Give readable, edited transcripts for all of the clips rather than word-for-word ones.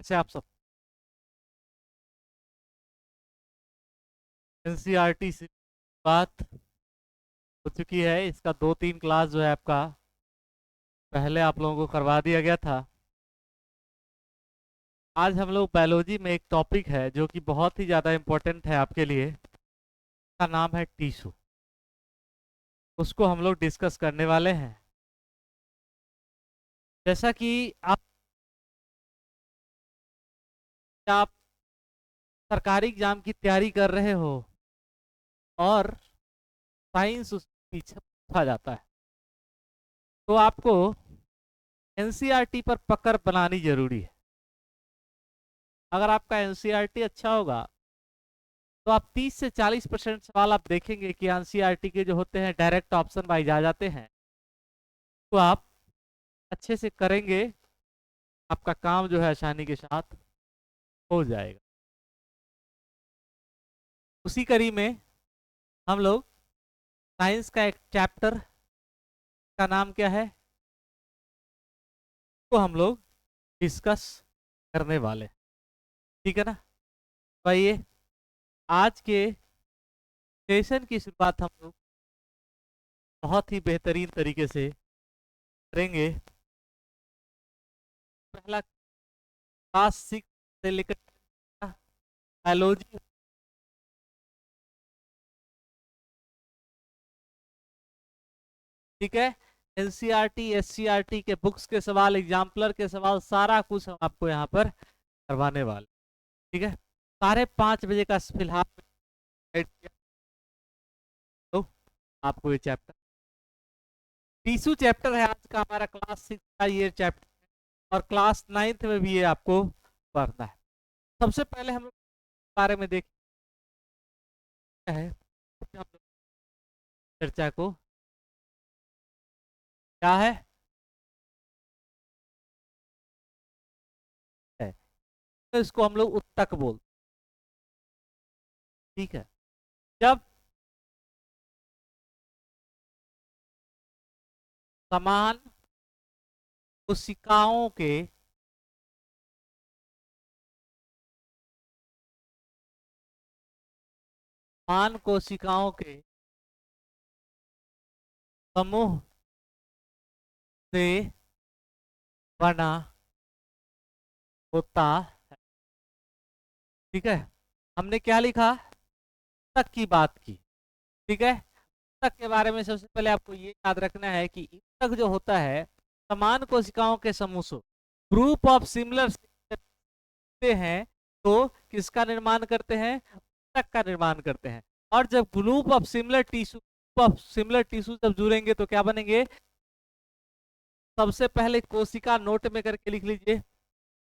कैसे आप सब? एनसीईआरटी से बात हो चुकी है। इसका 2-3 क्लास जो है आपका पहले आप लोगों को करवा दिया गया था। आज हम लोग बायोलॉजी में एक टॉपिक है जो कि बहुत ही ज़्यादा इम्पोर्टेंट है आपके लिए। उसका नाम है टिश्यू। उसको हम लोग डिस्कस करने वाले हैं। जैसा कि आप सरकारी एग्जाम की तैयारी कर रहे हो और साइंस उसके पीछे पूछा जाता है, तो आपको एनसीईआरटी पर पकड़ बनानी जरूरी है। अगर आपका एनसीईआरटी अच्छा होगा तो आप 30 से 40% सवाल आप देखेंगे कि एनसीईआरटी के जो होते हैं डायरेक्ट ऑप्शन वाइज आ जाते हैं, तो आप अच्छे से करेंगे। आपका काम जो है आसानी के साथ हो जाएगा। उसी कड़ी में हम लोग साइंस का एक चैप्टर का नाम क्या है, तो हम लोग डिस्कस करने वाले, ठीक है ना। तो आइए आज के सेशन की शुरुआत हम लोग बहुत ही बेहतरीन तरीके से करेंगे। पहला क्लास 6 से लेकर बायोलॉजी, ठीक है। एनसीईआरटी एससीईआरटी के बुक्स के सवाल, एग्जाम्पलर के सवाल, सारा कुछ हम आपको यहाँ पर करवाने वाले, ठीक है। 5:30 बजे का फिलहाल तो आपको ये चैप्टर टीसू चैप्टर है आज का हमारा क्लास 6 का ये चैप्टर, और क्लास 9th में भी ये आपको पढ़ना है। सबसे पहले हम लोग बारे में देखते हैं, हम लोग चर्चा को क्या है, तो इसको हम लोग उत्तक बोलते, ठीक है। जब समान कोशिकाओं के समान कोशिकाओं के समूह से बना होता है, ठीक है। हमने क्या लिखा, तक की बात की, ठीक है। तक के बारे में सबसे पहले आपको ये याद रखना है कि तक जो होता है समान कोशिकाओं के समूह से, ग्रुप ऑफ सिमिलर हैं, तो किसका निर्माण करते हैं, तक का निर्माण करते हैं। और जब ग्रुप ऑफ सिमिलर टिश्यू जब जुड़ेंगे तो क्या बनेंगे, सबसे पहले कोशिका नोट में करके लिख लीजिए।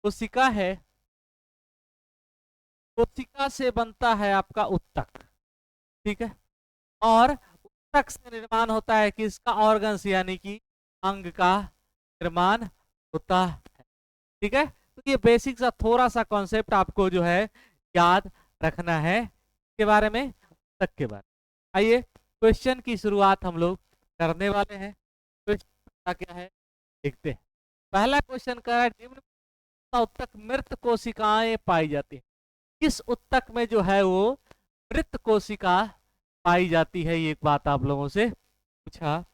कोशिका है, कोशिका से बनता है आपका उत्तक, ठीक है। और उत्तक से निर्माण होता है किसका, ऑर्गन्स यानी कि अंग का निर्माण होता है, ठीक है। तो ये बेसिक सा थोड़ा सा कॉन्सेप्ट आपको जो है याद रखना है के बारे में, उत्तक के बारे में। आइए क्वेश्चन की शुरुआत हम लोग करने वाले हैं। क्वेश्चन क्या है देखते हैं। पहला क्वेश्चन का है, निम्न उत्तक मृत कोशिकाएं पाई जाती है। किस उत्तक में जो है वो मृत कोशिका पाई जाती है, ये एक बात आप लोगों से पूछा।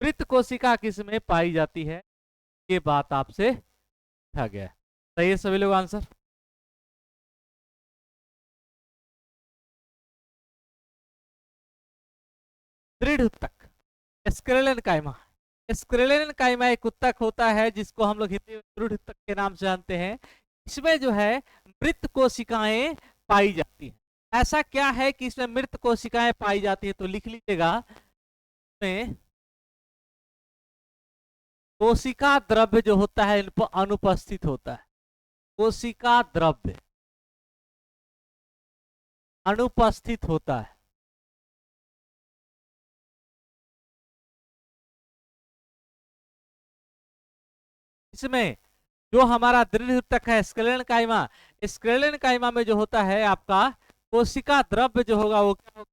मृत कोशिका किस में पाई जाती है, ये बात आपसे पूछा गया। सही है सभी लोग आंसर। दृढ़ उत्तक, स्क्लेरन कायमा। स्क्लेरन कायमा एक उत्तक होता है जिसको हम लोग हिंदी में दृढ़ उत्तक के नाम से जानते हैं। इसमें जो है मृत कोशिकाएं पाई जाती हैं। ऐसा क्या है कि इसमें मृत कोशिकाएं पाई जाती है, तो लिख लीजिएगा, में कोशिका द्रव्य जो होता है इन पर अनुपस्थित होता है। कोशिका द्रव्य अनुपस्थित होता है। इसमें जो हमारा दृढ़ ऊतक है स्क्लेरन कायमा, स्क्लेरन कायमा में जो होता है आपका कोशिका द्रव्य जो होगा वो क्या होगा,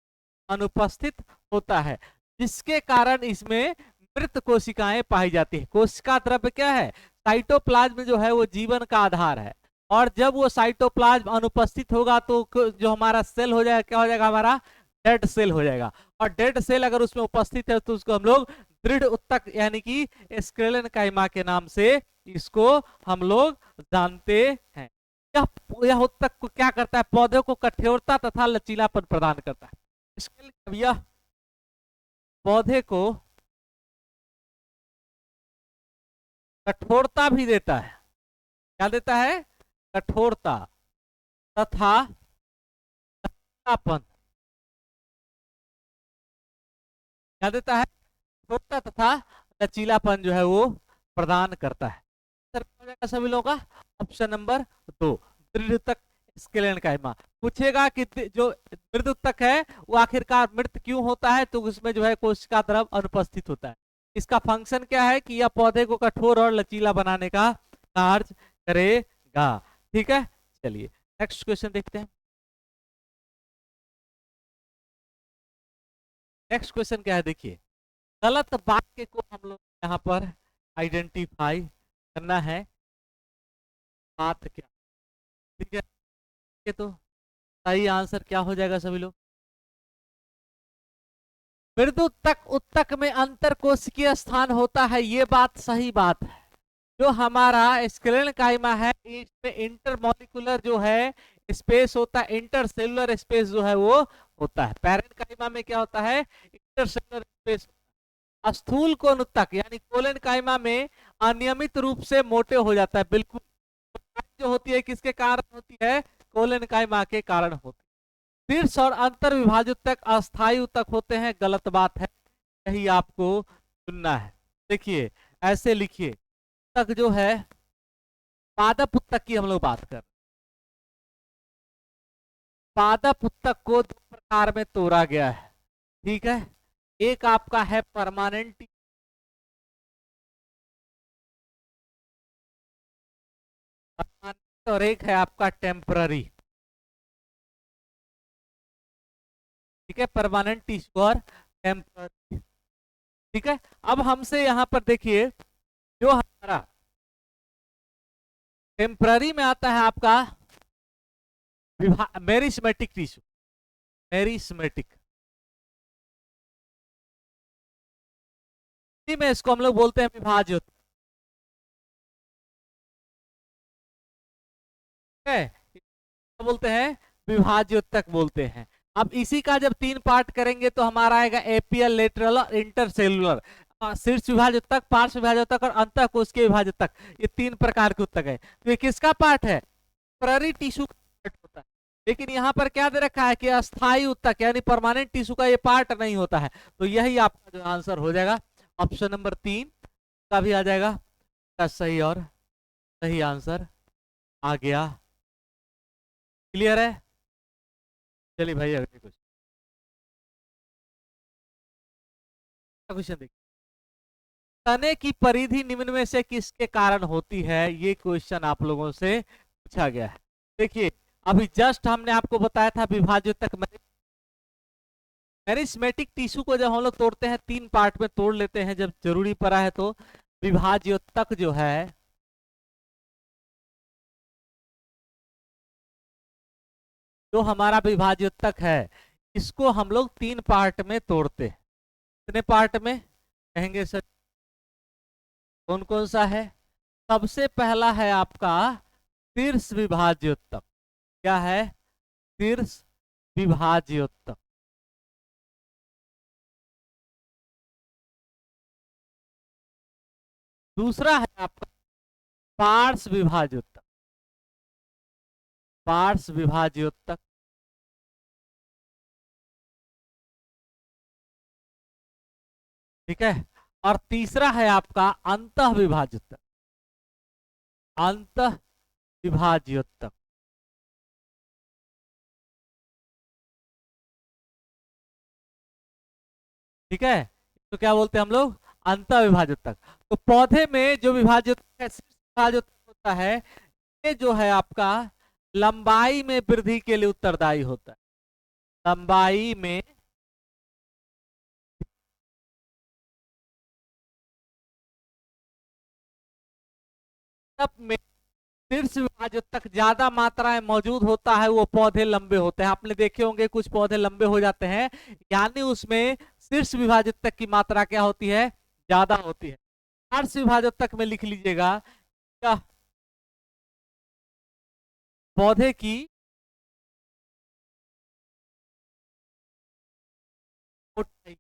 अनुपस्थित होता है, जिसके कारण इसमें मृत कोशिकाएं पाई जाती है। कोशिका द्रव्य क्या है, साइटोप्लाज्म जो है वो जीवन का आधार है, और जब वो साइटोप्लाज्म अनुपस्थित होगा तो जो हमारा सेल हो जाएगा, क्या हो जाएगा, हमारा डेड सेल हो जाएगा। और डेड सेल अगर उसमें उपस्थित है तो उसको हम लोग दृढ़ उत्तक यानी कि स्क्लेरेनकाइमा के नाम से इसको हम लोग जानते हैं। यह उत्तक को क्या करता है, पौधे को कठोरता तथा लचीलापन प्रदान करता है। इसके लिए यह पौधे को कठोरता भी देता है। क्या देता है, कठोरता तथा लचीलापन। क्या देता है, कठोरता तथा लचीलापन जो है वो प्रदान करता है। हो जाएगा सभी लोगों का ऑप्शन नंबर 2, दृढ़ तक स्क्लेरेनकाइमा। पूछेगा कि जो मृद उत्तक है वो आखिरकार मृत क्यों होता है, तो उसमें जो है कोशिका द्रव अनुपस्थित होता है। इसका फंक्शन क्या है कि यह पौधे को कठोर और लचीला बनाने का कार्य करेगा। ठीक है, चलिए नेक्स्ट क्वेश्चन देखते हैं। नेक्स्ट क्वेश्चन क्या है, देखिए गलत वाक्य को हम लोग यहाँ पर आइडेंटिफाई करना है, बात क्या। ठीक है, तो सही आंसर क्या हो जाएगा सभी लोग, मृद उत्तक उत्तक में अंतर कोशिकीय स्थान होता है, ये बात सही बात है। जो हमारा स्क्लेरेनकाइमा है इसमें इंटरमॉलिक्यूलर जो है स्पेस होता है, इंटरसेलुलर स्पेस जो है वो होता है। पैरेनकाइमा में क्या होता है, इंटरसेलुलर स्पेस। स्थूल कोन उत्तक यानी कोलेनकाइमा में अनियमित रूप से मोटे हो जाता है, बिल्कुल जो होती है किसके कारण होती है, कोलेनकाइमा के कारण होती है। शीर्ष और अंतर विभाजित तक अस्थायी उत्तक होते हैं, गलत बात है, यही आपको चुनना है। देखिए ऐसे लिखिए, उत्तक जो है पादप उत्तक की हम लोग बात कर, पादप उत्तक को दो प्रकार में तोड़ा गया है। ठीक है, एक आपका है परमानेंट और एक है आपका टेम्पररी। ठीक है, परमानेंट टिश्यू और टेम्पररी। ठीक है, अब हमसे यहां पर देखिए जो हमारा टेम्पररी में आता है आपका मेरिस्मेटिक टिश्यू, मेरिस्मेटिक में इसको हम लोग बोलते हैं विभाज्य। बोलते हैं विभाज्य उत्तक बोलते हैं। अब इसी का जब 3 पार्ट करेंगे तो हमारा आएगा एपीएल, लेटरल और इंटरसेलुलर। शीर्ष विभाज्य उत्तक, पार्श्व विभाज्य उत्तक और अंतःकोशिकीय विभाज्य उत्तक, ये 3 प्रकार के उत्तक है। तो ये किसका पार्ट है, टेम्पररी टिश्यू का पार्ट होता है। लेकिन यहाँ पर क्या दे रखा है कि अस्थायी उत्तक यानी परमानेंट टिश्यू का ये पार्ट नहीं होता है। तो यही आपका जो आंसर हो जाएगा ऑप्शन नंबर 3 का भी आ जाएगा का सही, और सही आंसर आ गया। क्लियर है, चलिए भाई अगले क्वेश्चन देखिए। तने की परिधि निम्न में से किसके कारण होती है, ये क्वेश्चन आप लोगों से पूछा गया है। देखिए अभी जस्ट हमने आपको बताया था विभाज्य तक, मेरिस्मेटिक टिश्यू को जब हम लोग तोड़ते हैं 3 पार्ट में तोड़ लेते हैं जब जरूरी पड़ा है, तो विभाज्य तक जो है जो हमारा विभाज्य तक है इसको हम लोग 3 पार्ट में तोड़ते हैं। कितने पार्ट में कहेंगे सर, कौन कौन सा है, सबसे पहला है आपका शीर्ष विभाज्योत्तक। क्या है, शीर्ष विभाज्योत्तक। दूसरा है आपका पार्श्व विभाज्योत्तक, पार्श्व विभाज्योत्तक। ठीक है, और तीसरा है आपका अंतः विभाज्योत्तक, अंतः विभाज्योत्तक। ठीक है, तो क्या बोलते हैं हम लोग, अंतः विभाज्योत्तक। तो पौधे में जो विभाज्योत्तक है, विभाज्योत्तक होता है, ये जो है आपका लंबाई में वृद्धि के लिए उत्तरदायी होता है, लंबाई में तब में शीर्ष विभाजित तक ज्यादा मात्रा में मौजूद होता है, वो पौधे लंबे होते हैं। आपने देखे होंगे कुछ पौधे लंबे हो जाते हैं, यानी उसमें शीर्ष विभाजित तक की मात्रा क्या होती है, ज्यादा होती है। पार्श्व विभाजित तक में लिख लीजिएगा क्या, पौधे की मोटाई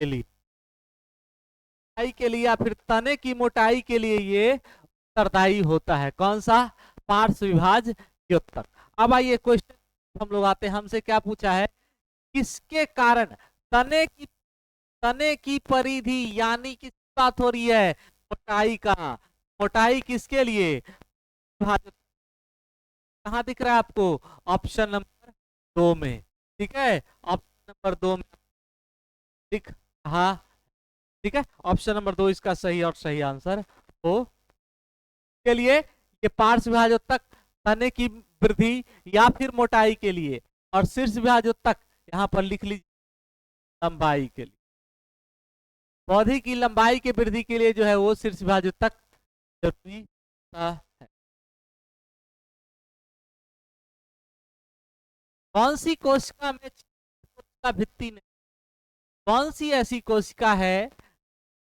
के लिए, मोटाई के लिए या फिर तने की मोटाई के लिए ये उत्तरदायी होता है। कौन सा, पार्श्व विभाज द्योतक। अब आइए क्वेश्चन हम लोग आते हैं, हमसे क्या पूछा है, किसके कारण तने की परिधि, यानी किस बात हो रही है, मोटाई का, मोटाई किसके लिए, विभाजक, कहाँ दिख रहा है आपको, ऑप्शन नंबर 2 में, ठीक है, ऑप्शन नंबर 2 में दिख, हाँ ठीक है, ऑप्शन नंबर 2 इसका सही और सही आंसर हो। के लिए ये पार्श्व विभाजोत्तक तने की वृद्धि या फिर मोटाई के लिए, और शीर्ष विभाजोत्तक यहां पर लिख लीजिए लंबाई के लिए। पौधे की लंबाई के वृद्धि के लिए जो है वो शीर्ष विभाजोत्तक जरूरी है। कौन सी कोशिका में कोशिका भित्ति नहीं, कौन सी ऐसी कोशिका है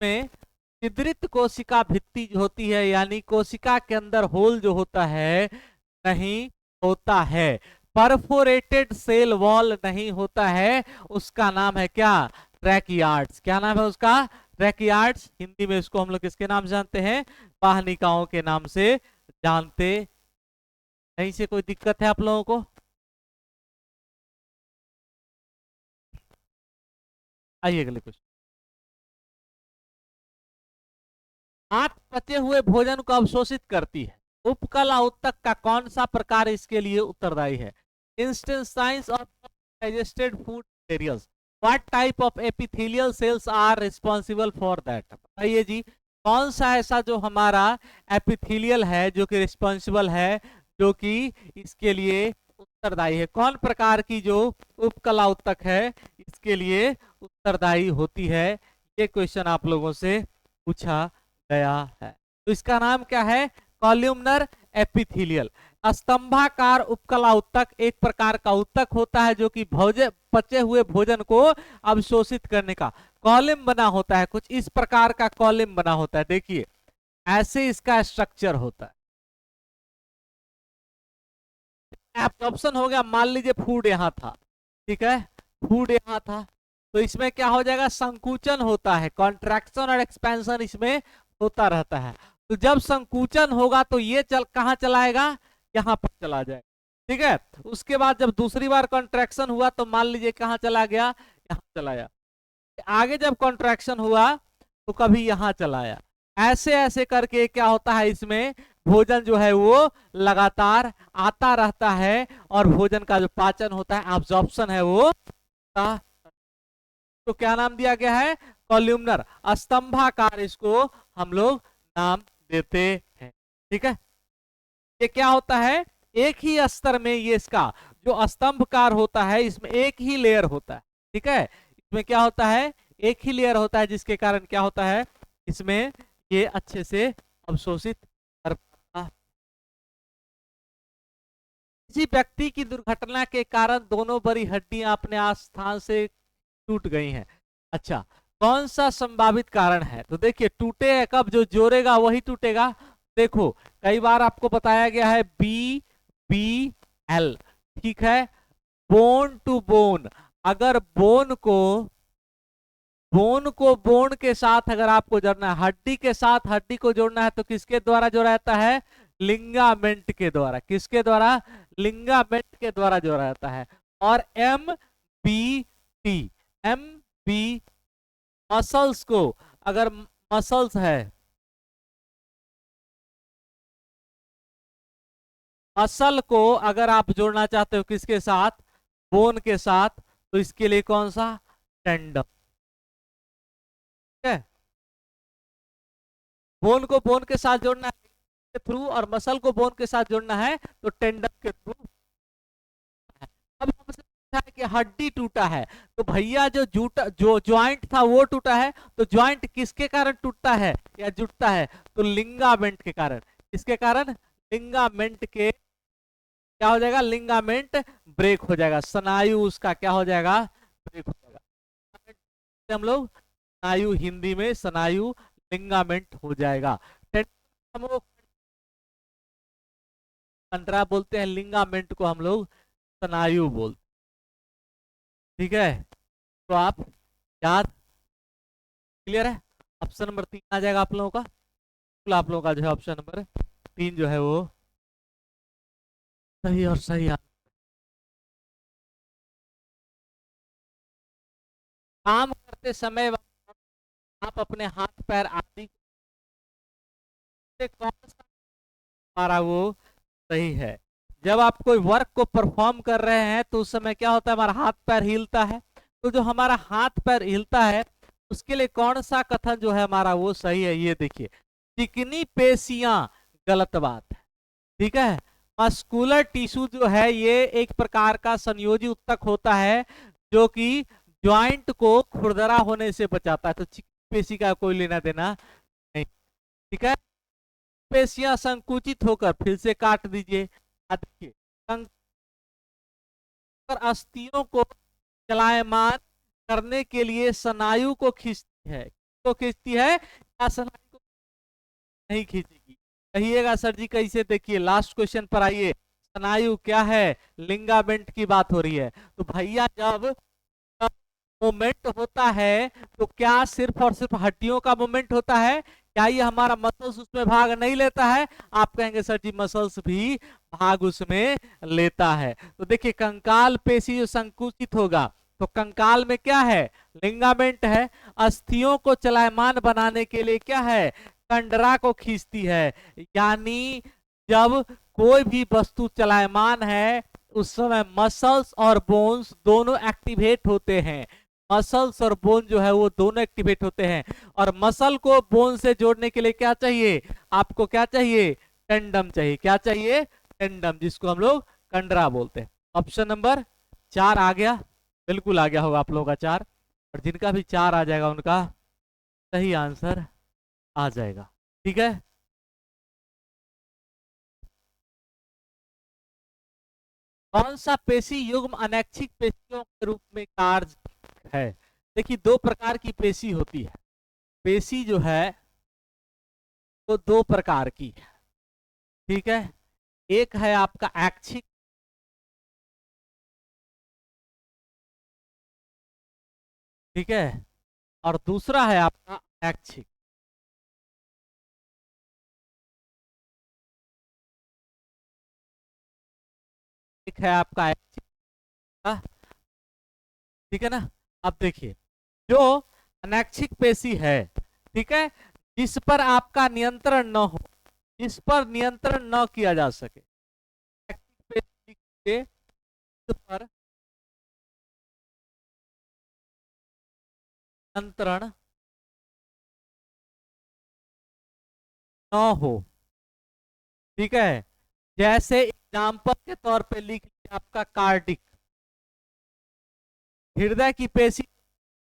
में छिद्रित कोशिका भित्ति जो होती है, यानी कोशिका के अंदर होल जो होता है नहीं होता है, परफोरेटेड सेल वॉल नहीं होता है, उसका नाम है क्या, ट्रैकियार्ड्स। क्या नाम है उसका, ट्रैकियार्ड्स। हिंदी में इसको हम लोग किसके नाम जानते हैं, वाहनिकाओं के नाम से जानते। कहीं से कोई दिक्कत है आप लोगों को, आइए अगले क्वेश्चन। आंत पचे हुए भोजन को अवशोषित करती है, उपकला उत्तक का कौन सा प्रकार इसके लिए उत्तरदायी है, instances of digested food materials, what type of epithelial cells are responsible for that. बताइए जी, कौन सा ऐसा जो हमारा एपिथेलियल है जो कि रिस्पॉन्सिबल है, जो कि इसके लिए उत्तरदायी है, कौन प्रकार की जो उपकला उत्तक है इसके लिए उत्तरदायी होती है, ये क्वेश्चन आप लोगों से पूछा गया है। तो इसका नाम क्या है, कॉल्यूमनर एपिथेलियल। स्तंभाकार उपकला उत्तक एक प्रकार का उत्तक होता है जो कि पचे हुए भोजन को अवशोषित करने का कॉलम बना होता है, कुछ इस प्रकार का कॉलम बना होता है। देखिए ऐसे इसका स्ट्रक्चर होता है। एब्जॉर्प्शन हो गया, मान लीजिए फूड यहां था, ठीक है, फूड यहां था, तो इसमें क्या हो जाएगा, संकुचन होता है, कॉन्ट्रैक्शन और एक्सपेंशन इसमें होता रहता है। तो जब संकुचन होगा तो ये कहां चलाएगा, यहां पर चला जाएगा, ठीक है। उसके बाद जब दूसरी बार कॉन्ट्रैक्शन हुआ तो मान लीजिए कहां चला गया, यहां चला गया। आगे जब कॉन्ट्रैक्शन हुआ तो कभी यहां चलाया, ऐसे ऐसे करके क्या होता है, इसमें भोजन जो है वो लगातार आता रहता है, और भोजन का जो पाचन होता है, एब्जॉर्प्शन है वो, तो क्या नाम दिया गया है, कॉल्यूमनर, स्तंभाकार इसको हम लोग नाम देते हैं, ठीक है। ये क्या होता है, एक ही स्तर में ये इसका जो स्तंभकार होता है, इसमें एक ही लेयर होता है, ठीक है, इसमें क्या होता है, एक ही लेयर होता है, जिसके कारण क्या होता है, इसमें ये अच्छे से अवशोषित कर पाता। किसी व्यक्ति की दुर्घटना के कारण दोनों बड़ी हड्डियां अपने स्थान से टूट गई हैं, अच्छा कौन सा संभावित कारण है, तो देखिए टूटे कब, जो जोड़ेगा वही टूटेगा। देखो कई बार आपको बताया गया है BBL, ठीक है, बोन टू बोन। अगर बोन को बोन के साथ अगर आपको जोड़ना है, हड्डी के साथ हड्डी को जोड़ना है, तो किसके द्वारा जोड़ा जाता है, लिंगामेंट के द्वारा, किसके द्वारा, लिंगामेंट के द्वारा जोड़ा जाता है। और MBT मसल्स को, अगर मसल्स है, मसल को अगर आप जोड़ना चाहते हो किसके साथ, बोन के साथ, तो इसके लिए कौन सा, टेंडन, ठीक है। बोन को बोन के साथ जोड़ना है के थ्रू, और मसल को बोन के साथ जोड़ना है तो टेंडन के थ्रू। अब हमसे कि हड्डी टूटा है, तो भैया जो ज्वाइंट था वो टूटा है, तो ज्वाइंट किसके कारण टूटता है या जुटता है? तो लिंगामेंट के कारण। किसके कारण? लिंगामेंट के, क्या हो जाएगा? लिंगामेंट ब्रेक हो जाएगा, स्नायु उसका क्या हो जाएगा? ब्रेक हो जाएगा। हम लोग स्नायु, हिंदी में स्नायु लिंगामेंट हो जाएगा। हम लोग कंडरा बोलते हैं, लिंगामेंट को हम लोग स्नायु बोलते हैं। ठीक है, तो आप याद, क्लियर है? ऑप्शन नंबर 3 आ जाएगा आप लोगों का। बिल्कुल आप लोगों का जो है ऑप्शन नंबर 3 जो है वो सही और सही काम करते समय आप अपने हाथ पैर आदि से कौन सा हमारा वो सही है? जब आप कोई वर्क को परफॉर्म कर रहे हैं तो उस समय क्या होता है? हमारा हाथ पैर हिलता है। तो जो हमारा हाथ पैर हिलता है उसके लिए कौन सा कथन जो है हमारा वो सही है? ये देखिए, चिकनी पेशियां, गलत बात है। ठीक है, मस्कुलर टिश्यू जो है ये एक प्रकार का संयोजी ऊतक होता है जो कि ज्वाइंट को खुरदरा होने से बचाता है। तो चिकनी पेशी का कोई लेना देना नहीं। ठीक है, पेशियां संकुचित होकर, फिर से काट दीजिए, देखिए, अस्थियों को चलायमान करने के लिए स्नायु को खींचती है। तो खींचती है या स्नायु को नहीं खींचेगी? कहिएगा सर जी कैसे? देखिए लास्ट क्वेश्चन पर आइए। स्नायु क्या है? लिंगामेंट की बात हो रही है। तो भैया जब मूवमेंट होता है तो क्या सिर्फ और सिर्फ हड्डियों का मूवमेंट होता है? क्या ये हमारा मसल्स उसमें भाग नहीं लेता है? आप कहेंगे सर जी मसल्स भी भाग उसमें लेता है। तो देखिए कंकाल पेशी जो संकुचित होगा तो कंकाल में क्या है? लिंगामेंट है। अस्थियों को चलायमान बनाने के लिए क्या है? कंडरा को खींचती है। यानी जब कोई भी वस्तु चलायमान है उस समय मसल्स और बोन्स दोनों एक्टिवेट होते हैं। मसल्स और बोन जो है वो दोनों एक्टिवेट होते हैं। और मसल को बोन से जोड़ने के लिए क्या चाहिए? आपको क्या चाहिए? टेंडम चाहिए। क्या चाहिए? टेंडम, जिसको हम लोग कंडरा बोलते हैं। ऑप्शन नंबर 4 आ गया? बिल्कुल आ गया होगा आप लोगों का 4। और जिनका भी 4 आ जाएगा उनका सही आंसर आ जाएगा। ठीक है, कौन सा पेशी युग्म अनैच्छिक पेशियों के रूप में कार्य है? देखिए दो प्रकार की पेशी होती है। पेशी जो है वो दो प्रकार की है। ठीक है, एक है आपका ऐच्छिक, ठीक है, और दूसरा है आपका ऐच्छिक। एक है आपका ऐच्छिक, ठीक है ना? अब देखिए, जो अनैच्छिक पेशी है, ठीक है, जिस पर आपका नियंत्रण न हो, जिस पर नियंत्रण न किया जा सके, ऐच्छिक पेशी के पर नियंत्रण न हो, ठीक है, जैसे एग्जाम्पल के तौर पे लिख लिया आपका कार्डिक, हृदय की पेशी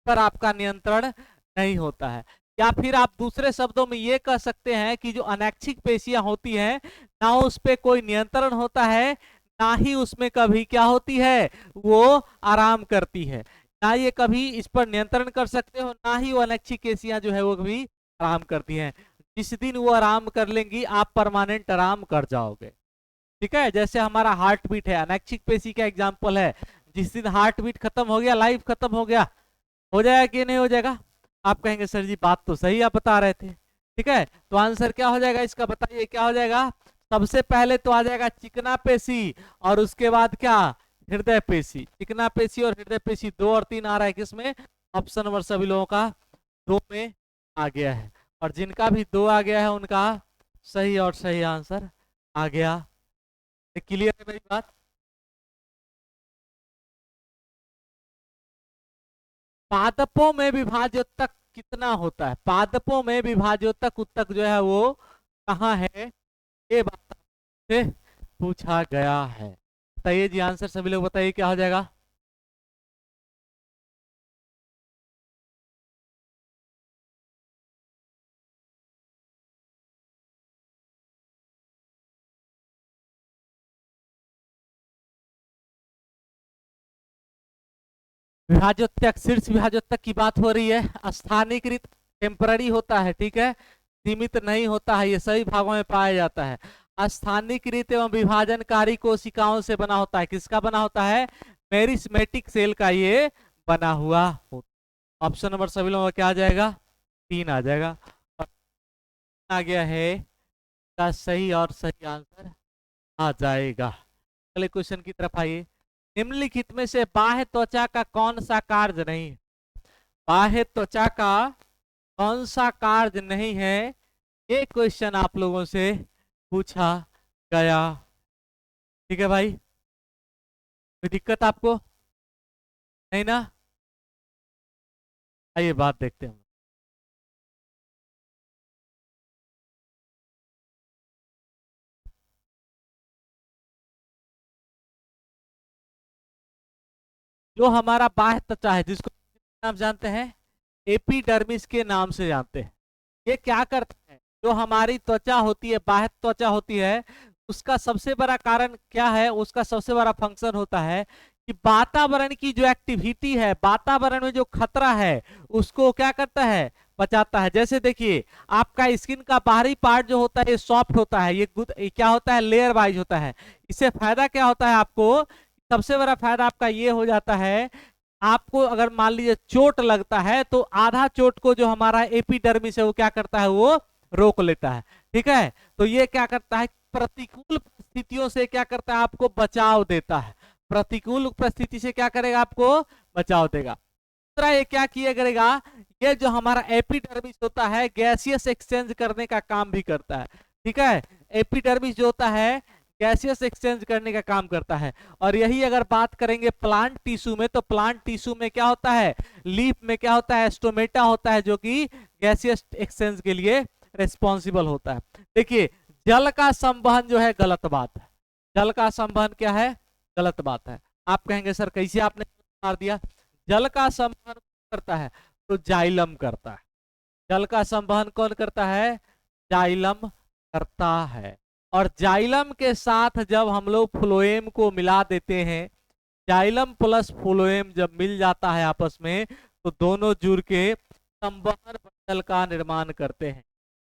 पर आपका नियंत्रण नहीं होता है। या फिर आप दूसरे शब्दों में ये कह सकते हैं कि जो अनैच्छिक पेशियां होती हैं ना उस पे कोई नियंत्रण होता है, ना ही उसमें कभी क्या होती है? वो आराम करती है। ना ये कभी इस पर नियंत्रण कर सकते हो, ना ही वो अनैच्छिक पेशियां जो है वो कभी आराम करती हैं। जिस दिन वो आराम कर लेंगी आप परमानेंट आराम कर जाओगे। ठीक है, जैसे हमारा हार्ट बीट है, अनैच्छिक पेशी का एग्जाम्पल है। जिस दिन हार्ट बीट खत्म हो गया, लाइफ खत्म हो गया, हो जाएगा कि नहीं हो जाएगा? आप कहेंगे सर जी बात तो सही आप बता रहे थे। ठीक है, तो आंसर क्या हो जाएगा इसका? बताइए क्या हो जाएगा? सबसे पहले तो आ जाएगा चिकना पेशी, और उसके बाद क्या? हृदय पेशी। चिकना पेशी और हृदय पेशी 2 और 3 आ रहा है किसमें? ऑप्शन नंबर सभी लोगों का 2 में आ गया है। और जिनका भी 2 आ गया है उनका सही और सही आंसर आ गया। क्लियर है मेरी बात? पादपों में विभाज्योतक कितना होता है? पादपों में विभाज्योतक उत्तक जो है वो कहाँ है? ये बात से पूछा गया है। बताइए जी, आंसर सभी लोग बताइए क्या हो जाएगा? विभाजोत्तक, शीर्ष विभाजोत्तक की बात हो रही है। स्थानीयकृत टेम्पररी होता है, ठीक है, सीमित नहीं होता है, ये सभी भागों में पाया जाता है। स्थानीयकृत एवं विभाजनकारी कोशिकाओं से बना होता है। किसका बना होता है? मेरिस्मेटिक सेल का ये बना हुआ होता। ऑप्शन नंबर सभी लोगों का क्या आ जाएगा? 3 आ जाएगा। आ गया है का सही और सही आंसर आ जाएगा। अगले क्वेश्चन की तरफ आइए। निम्नलिखित में से बाह्य त्वचा का कौन सा कार्य नहीं है? बाह्य त्वचा का कौन सा कार्य नहीं है? ये क्वेश्चन आप लोगों से पूछा गया। ठीक है भाई, कोई दिक्कत आपको नहीं ना? आइए बात देखते हैं। जो हमारा बाह्य त्वचा है, जिसको नाम जानते हैं, एपिडर्मिस के नाम से जानते हैं। ये क्या करता है? जो हमारी त्वचा होती है, बाह्य त्वचा होती है, उसका सबसे बड़ा कारण क्या है? उसका सबसे बड़ा फंक्शन होता है कि वातावरण की जो एक्टिविटी है, वातावरण में जो खतरा है, उसको क्या करता है? बचाता है। जैसे देखिए, आपका स्किन का बाहरी पार्ट जो होता है ये सॉफ्ट होता है, ये क्या होता है? लेयर वाइज होता है। इससे फायदा क्या होता है आपको? सबसे बड़ा फायदा आपका ये हो जाता है, आपको अगर मान लीजिए चोट लगता है तो आधा चोट को जो हमारा एपिडर्मिस है वो क्या करता है? वो रोक लेता है। ठीक है, तो ये क्या करता है? प्रतिकूल परिस्थितियों से क्या करता है? आपको बचाव देता है। प्रतिकूल परिस्थिति से क्या करेगा? आपको बचाव देगा। दूसरा, ये क्या किया करेगा? ये जो हमारा एपिडर्मिस होता है, गैसियस एक्सचेंज करने का काम भी करता है। ठीक है, एपिडर्मिस जो होता है गैसियस एक्सचेंज करने का काम करता है। और यही अगर बात करेंगे प्लांट टिश्यू में, तो प्लांट टिश्यू में क्या होता है? लीफ में क्या होता है? स्टोमेटा होता है, जो कि गैसियस एक्सचेंज के लिए रिस्पॉन्सिबल होता है। देखिए, जल का संवहन जो है गलत बात है। जल का संवहन क्या है? गलत बात है। आप कहेंगे सर कैसे आपने मार दिया? जल का संवहन करता है तो जाइलम करता है। जल का संवहन कौन करता है? जाइलम करता है। और जाइलम के साथ जब हम लोग फ्लोएम को मिला देते हैं, जाइलम प्लस फ्लोएम जब मिल जाता है आपस में, तो दोनों जुड़ के संवहन बंडल का निर्माण करते हैं।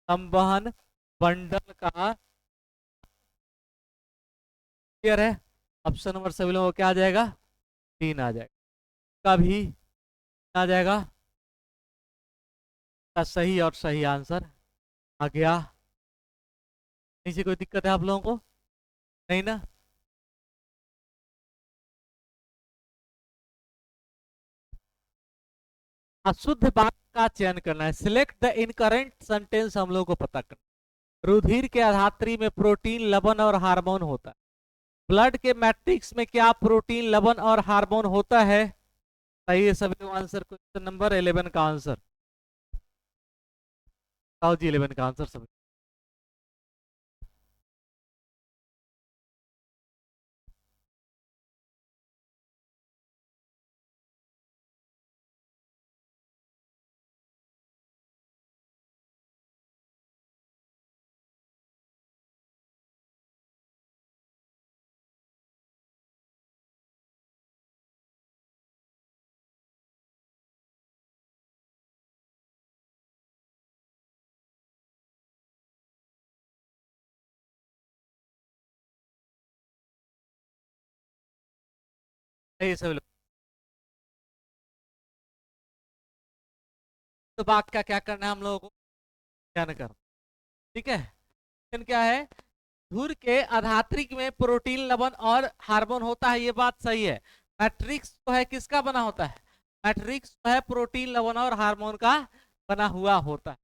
संवहन बंडल का। क्लियर है? ऑप्शन नंबर सभी लोगों को क्या आ जाएगा? 3 आ जाएगा। कभी आ जाएगा का सही और सही आंसर आ गया। नहीं से कोई दिक्कत है आप लोगों को? नहीं ना? अशुद्ध वाक्य का चयन करना है। सिलेक्ट द इनकरेंट सेंटेंस हम लोगों को पता करना। रुधिर के अधात्री में प्रोटीन, लवण और हार्मोन होता है। ब्लड के मैट्रिक्स में क्या प्रोटीन, लवण और हार्मोन होता है? सही है सभी लोग आंसर। क्वेश्चन नंबर 11 का आंसर बताओ जी। 11 का आंसर सभी। सही है सभी लोग। तो बात का क्या करना है हम लोगों को? चयन करना। ठीक है, चयन क्या है? धुर के अधात्रिक में प्रोटीन, लवण और हार्मोन होता है, ये बात सही है। मैट्रिक्स जो है किसका बना होता है? मैट्रिक्स जो है प्रोटीन, लवण और हार्मोन का बना हुआ होता है।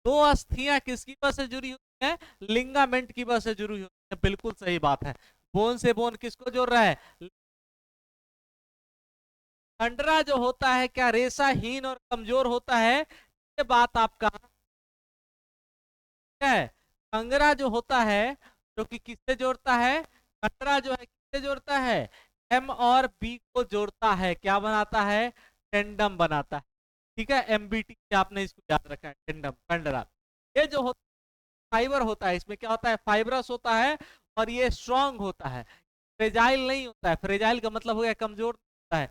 दो अस्थियां किसकी वजह से जुड़ी होती है? लिंगामेंट की वजह से जुड़ी होती है। बिल्कुल सही बात है। बोन से बोन किसको जोड़ रहा है? कंडरा जो होता है क्या रेशाहीन और कमजोर होता है? ये बात आपका है। कंगरा जो होता है, जो कि किससे जोड़ता है? कंडरा जो है किससे जोड़ता है? एम और बी को जोड़ता है। क्या बनाता है? टेंडम बनाता है। ठीक है, एमबीटी से आपने इसको याद रखा है। टेंडम, कंडरा। ये जो होता है फाइबर होता है, इसमें क्या होता है? फाइब्रस होता है। और ये स्ट्रांग होता है, फ्रेजाइल नहीं होता है। फ्रेजाइल का मतलब हो गया कमजोर होता है।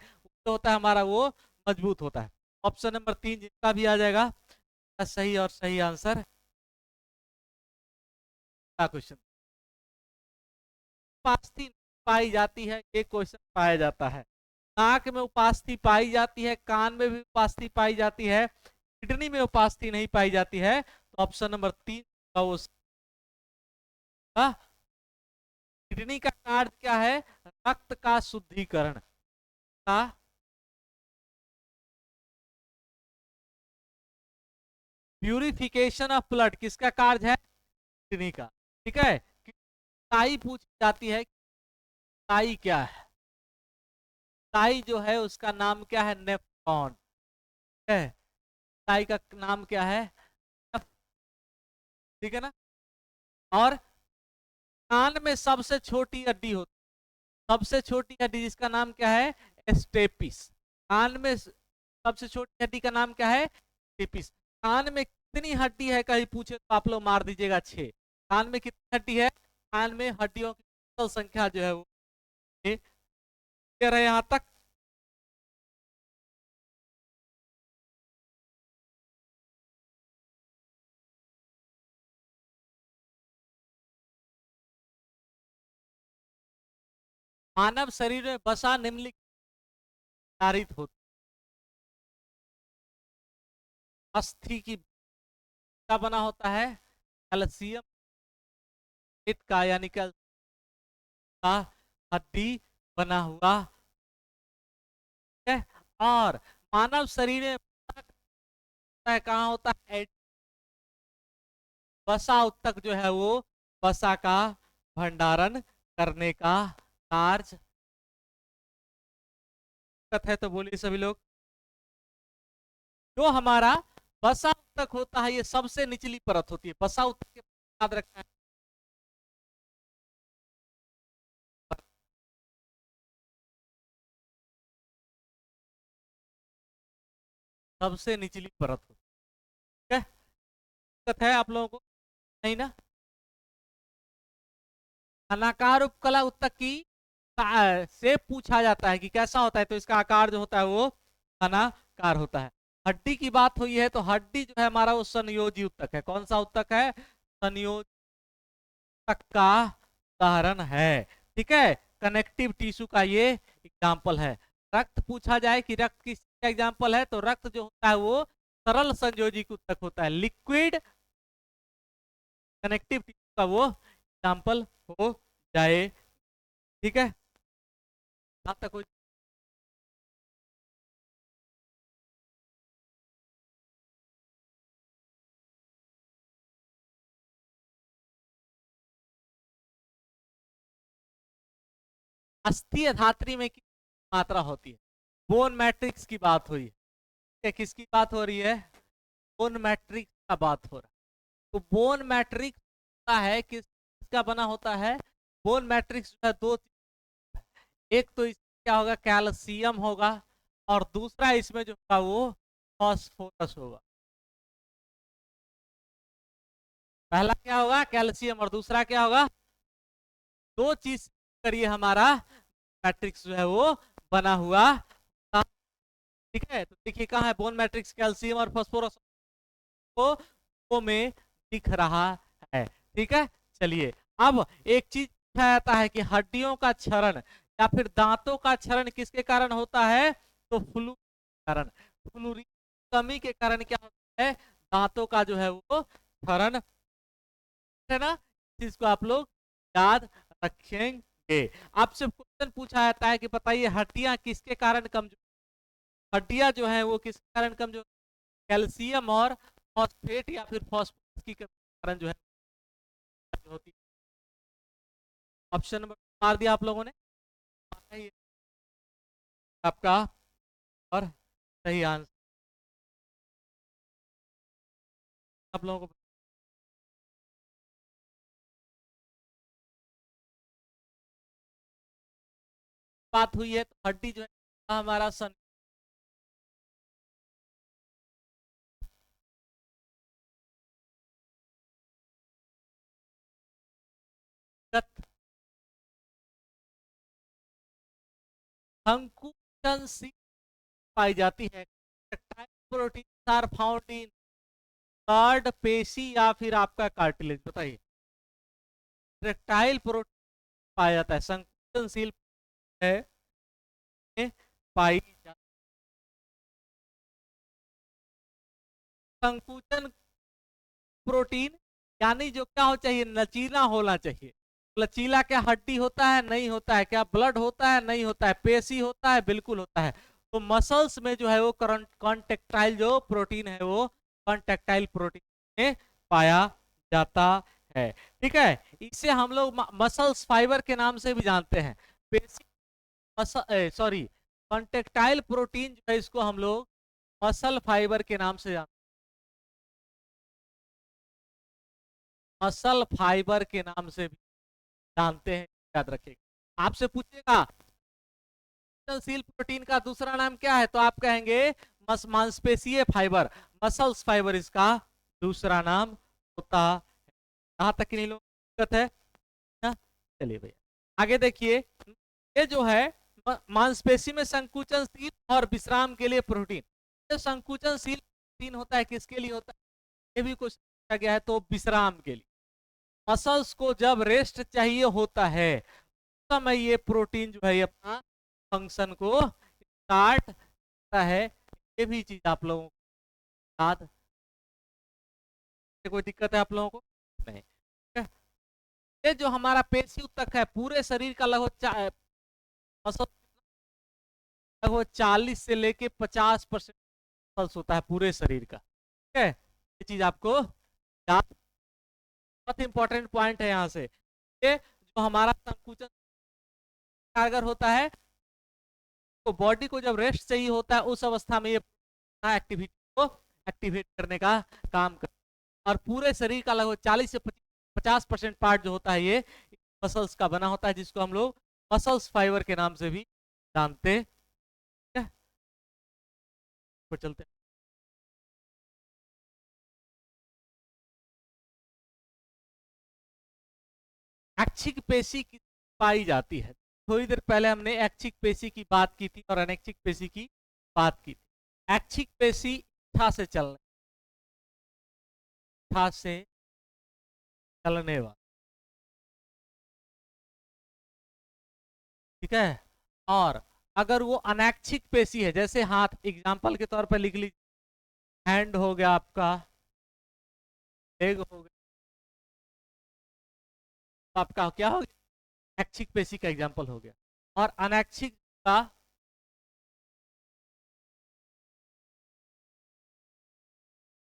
होता है हमारा वो मजबूत होता है। ऑप्शन नंबर 3 जिसका भी आ जाएगा सही और सही आंसर का क्वेश्चन। उपास्थि पाई जाती है, ये क्वेश्चन पाया जाता है। नाक में उपास्थि पाई जाती है, कान में भी उपास्थि पाई जाती है, किडनी में उपास्थि नहीं पाई जाती है, तो ऑप्शन नंबर 3 का वो किडनी का कार्य क्या है? रक्त का शुद्धिकरण का प्यूरिफिकेशन ऑफ ब्लड किसका कार्य है? किडनी का। ठीक है। ताई पूछी जाती है, ताई क्या है? ताई जो है उसका नाम क्या है? नेफ्रॉन है। ताई का नाम क्या है? ठीक है ना। और कान में सबसे छोटी हड्डी होती, सबसे छोटी हड्डी जिसका नाम क्या है? स्टेपिस। कान में सबसे छोटी हड्डी का नाम क्या है? स्टेपिस। कान में कितनी हड्डी है कहीं पूछे तो आप लोग मार दीजिएगा 6। कान में कितनी हड्डी है? कान में हड्डियों की टोटल संख्या जो है वो क्लियर है यहां तक? मानव शरीर में बसा निम्नलिखित निर्धारित होती, अस्थि की क्या बना होता है? कैल्शियम का, यानी कैल्शियम का हड्डी बना हुआ है। और मानव शरीर में कहाँ होता है? वसा उत्तक जो है वो वसा का भंडारण करने का कार्य है। तो बोलिए सभी लोग, जो हमारा वसा उत्तक होता है ये सबसे निचली परत होती है। वसा उत्तक के याद रखना है, सबसे निचली परत होती है। दिक्कत है आप लोगों को? नहीं ना। अनाकार उपकला उत्तक की से पूछा जाता है कि कैसा होता है, तो इसका आकार जो होता है वो अनाकार होता है। हड्डी की बात हुई है तो हड्डी जो है हमारा वो संयोजी उत्तक है। कौन सा उत्तक है? संयोजी उत्तक का उदाहरण है। ठीक है। कनेक्टिव टिश्यू का ये एग्जाम्पल है। रक्त पूछा जाए कि रक्त किस एग्जाम्पल है, तो रक्त जो होता है वो सरल संयोजी उत्तक होता है, लिक्विड कनेक्टिव टिश्यू का वो एग्जाम्पल हो जाए। ठीक है। अब तक कोई अस्थि धात्री में कितनी मात्रा होती है? बोन मैट्रिक्स की बात हुई है, किसकी बात हो रही है? बोन मैट्रिक्स का बात हो रहा है। तो बोन मैट्रिक्स होता है किसका बना होता है? बोन मैट्रिक्स जो है दो, एक तो इसमें क्या होगा? कैल्शियम होगा, और दूसरा इसमें जो होगा वो फॉस्फोरस होगा। पहला क्या होगा? कैल्शियम, और दूसरा क्या होगा? दो चीज करिए हमारा मैट्रिक्स जो है वो बना हुआ। ठीक है। तो देखिए कहाँ है बोन मैट्रिक्स? कैल्शियम और फास्फोरस को वो में दिख रहा है। ठीक है। चलिए, अब एक चीज पूछा जाता है कि हड्डियों का क्षरण या फिर दांतों का क्षरण किसके कारण होता है? तो फ्लू कारण, फ्लूरी कमी के कारण क्या होता है? दांतों का जो है वो क्षरण, है ना। इसको आप लोग याद रखेंगे। आपसे क्वेश्चन पूछा जाता है कि बताइए हड्डियां किसके कारण कमजोर, हड्डियां जो है वो किसके कारण कमजोर? कैल्शियम और फॉस्फेट या फिर फॉस्फोरस की कमी के कारण जो है होती है। ऑप्शन नंबर मार दिया आप लोगों ने, ये आपका और सही आंसर आप लोगों को। बात हुई है तो हड्डी जो है हमारा संगत संकुचनशील पाई जाती है? Protein are found in card, पेशी या फिर आपका कार्टिलेज, बताइए। रेक्टाइल प्रोटीन पाया जाता है, संकुचनशील है, पाई जाती संकुचन प्रोटीन, यानी जो क्या हो चाहिए, लचीला होना चाहिए। लचीला क्या हड्डी होता है? नहीं होता है। क्या ब्लड होता है? नहीं होता है। पेशी होता है? बिल्कुल होता है। तो मसल्स में जो है वो कॉन्टेक्टाइल जो प्रोटीन है वो कॉन्टेक्टाइल प्रोटीन में पाया जाता है। ठीक है, इसे हम लोग मसल्स फाइबर के नाम से भी जानते हैं। पेशी सॉरी, कॉन्टेक्टाइल प्रोटीन जो है इसको हम लोग मसल फाइबर के नाम से जानते हैं, मसल फाइबर के नाम से भी जानते हैं, याद रखिएगा। आपसे पूछेगा संकुचनशील प्रोटीन का दूसरा नाम क्या है, तो आप कहेंगे मांसपेशीय फाइबर, मसल्स फाइबर इसका दूसरा नाम होता है। कहां तक नहीं लोग दिक्कत है ना? चलिए भैया आगे देखिए, ये जो है मांसपेशी में संकुचनशील और विश्राम के लिए प्रोटीन। ये संकुचनशील प्रोटीन होता है, किसके लिए होता है? ये भी कुछ पूछा गया है, तो विश्राम के लिए। मसल्स को जब रेस्ट चाहिए होता है, समय ये प्रोटीन जो है ये अपना फंक्शन को स्टार्ट करता है। ये भी चीज आप लोगों को याद, कोई दिक्कत है आप लोगों को? नहीं। ये जो हमारा पेशी ऊतक है, पूरे शरीर का लगभग मसल लगभग 40 से लेके 50% मसल्स होता है पूरे शरीर का। ठीक है, ये चीज आपको याद, बहुत इंपॉर्टेंट पॉइंट है यहाँ से। ये जो हमारा संकुचन कारगर होता है, तो बॉडी को जब रेस्ट चाहिए होता है उस अवस्था में ये एक्टिविटी को एक्टिवेट करने का काम करता है। और पूरे शरीर का लगभग 40 से 50% पार्ट जो होता है ये मसल्स का बना होता है, जिसको हम लोग मसल्स फाइबर के नाम से भी जानते हैं। तो चलते हैं, ऐच्छिक पेशी की पाई जाती है। थोड़ी देर पहले हमने ऐच्छिक पेशी की बात की थी और अनैच्छिक पेशी की बात की थी। ऐच्छिक पेशी इच्छा से चलने, इच्छा से चलने वाला, ठीक है। और अगर वो अनैच्छिक पेशी है, जैसे हाथ, एग्जांपल के तौर पर लिख लीजिए, हैंड हो गया आपका, लेग हो गया, तो आपका क्या हो गया, ऐच्छिक पेशी का एग्जांपल हो गया। और अनैच्छिक का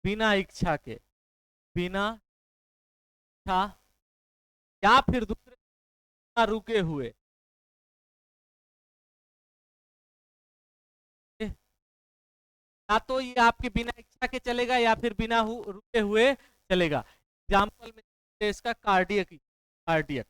बिना इच्छा के, बिना इच्छा या फिर दूसरे बिना रुके हुए, या तो ये आपके बिना इच्छा के चलेगा या फिर बिना रुके हुए चलेगा। एग्जाम्पल में इसका कार्डियक, कार्डियक,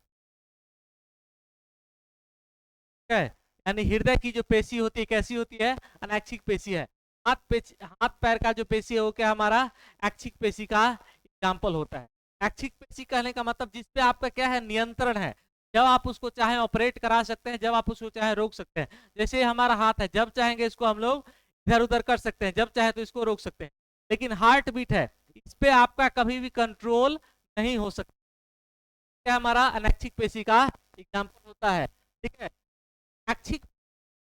ठीक है। यानी हृदय की जो पेशी होती है कैसी होती है, अनैच्छिक पेशी है। हाथ पैर का जो पेशी है वो क्या हमारा ऐच्छिक पेशी का एग्जाम्पल होता है। ऐच्छिक पेशी कहने का मतलब जिसपे आपका क्या है, नियंत्रण है। जब आप उसको चाहे ऑपरेट करा सकते हैं, जब आप उसको चाहे रोक सकते हैं। जैसे हमारा हाथ है, जब चाहेंगे इसको हम लोग इधर उधर कर सकते हैं, जब चाहे तो इसको रोक सकते हैं। लेकिन हार्ट बीट है, इस पे आपका कभी भी कंट्रोल नहीं हो सकता, क्या हमारा अनैच्छिक पेशी का एग्जाम्पल होता है। ठीक है, ऐच्छिक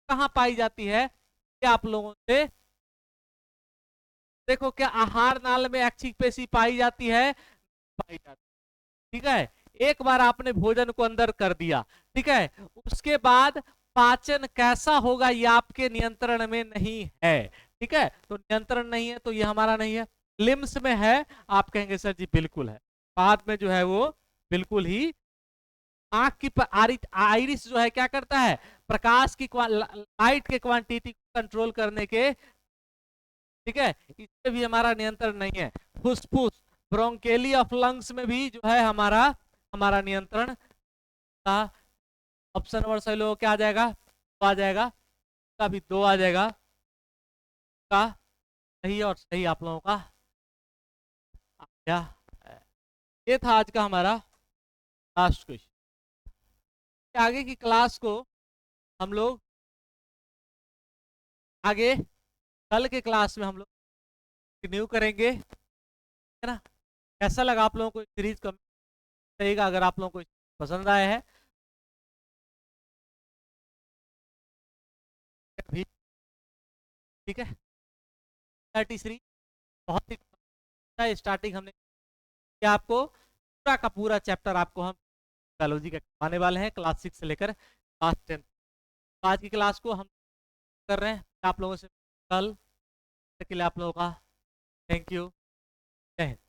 कहाँ पाई जाती है, क्या आप लोगों से देखो, क्या आहार नाल में ऐच्छिक पेशी पाई जाती है? पाई जाती है। ठीक है, एक बार आपने भोजन को अंदर कर दिया, ठीक है, उसके बाद पाचन कैसा होगा ये आपके नियंत्रण में नहीं है। ठीक है, तो नियंत्रण नहीं है तो ये हमारा नहीं है। लिम्स में है, आप कहेंगे सर जी बिल्कुल है। बाद में जो है वो बिल्कुल ही, आंख की आइरिस जो है क्या करता है, प्रकाश की लाइट के क्वांटिटी को कंट्रोल करने के, ठीक है, इसमें भी हमारा नियंत्रण नहीं है। फुसफुस, ब्रोंकेली ऑफ लंग्स में भी जो है हमारा हमारा नियंत्रण का ऑप्शन नंबर सही लोगों क्या आ जाएगा, तो आ जाएगा, का भी 2 आ जाएगा, का सही और सही आप लोगों का आ गया। ये था आज का हमारा लास्ट क्वेश्चन। आगे की क्लास को हम लोग आगे कल के क्लास में हम लोग कंटिन्यू करेंगे, है ना। कैसा लगा आप लोगों को सीरीज, कमेंट करिएगा। अगर आप लोगों को पसंद आया है भी, ठीक है। 33 बहुत ही स्टार्टिंग हमने किया, आपको पूरा का पूरा चैप्टर आपको हम बायोलॉजी का करवाने वाले हैं, क्लास 6 से लेकर क्लास 10। आज की क्लास को हम कर रहे हैं आप लोगों से कल के लिए। आप लोगों का थैंक यू, जय हिंद।